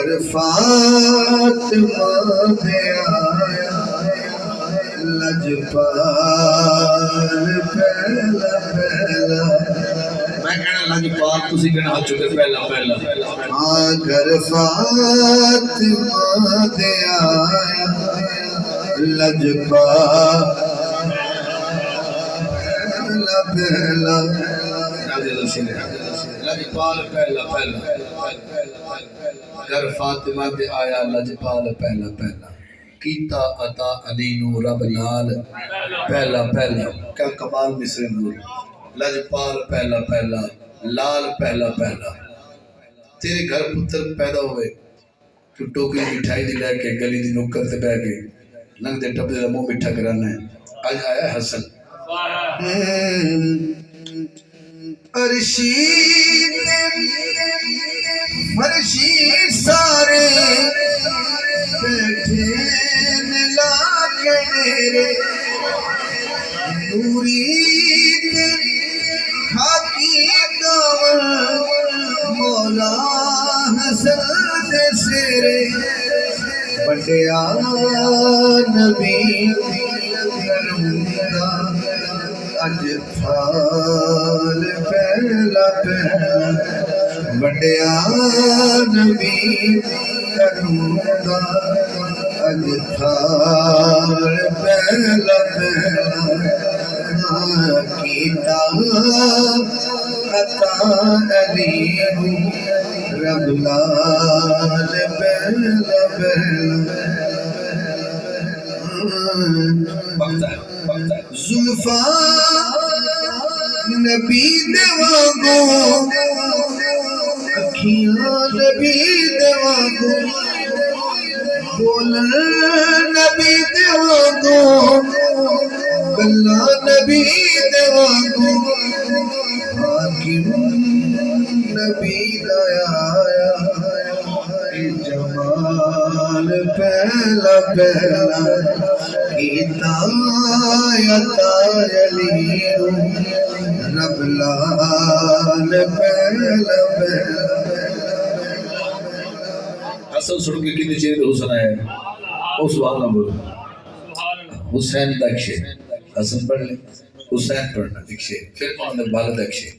اگر فاطمہ دے آیا لجپال پہلا پہلا میں کہنا لجپال تسی کہنا ہو چکے پہلا پہلا اگر فاطمہ دے آیا لجپال پہلا لجپال پہلا پہلا اگر فاطمہ دے آیا لجپال پہلا پہلا کیتا عطا علی نو رب نال پہلا پہلا کیا کمال مصرے نور لجپال پہلا پہلا لال پہلا پہلا تیرے گھر پتر پیدا ہوئے تو ٹوکری مٹھائی دی لے کے گلی دی نکر تے بہ کے لنگ دے ٹبے دا منہ میٹھا کرانا ہے آج آیا حسن فرشی سارے بیٹھے لا کے میرے نوری خاکی دامن مولا حسن دے سیرے بڑیا نبی کرمدہ اجفال پہلا پہلا بڑیا نبی کرمدہ اجفال پہلا پہلا کیتا عطا علی رب لال پہلا پہلا زلفاں نبی دے وانگو اکھیاں نبی دے وانگو بولن نبی دے وانگو گلاں نبی دے وانگو حاکم نبی دا آیا جمال پہلا پہلا کیتا عطا علی رب لال پہلا پہلا حسن سن کے کتنی چیز حسن آیا ہے وہ سبحان اللہ بولو حسین دکشے حسن پڑھ لے حسین پڑھنا دکشے پھر انہوں نے بال دکشے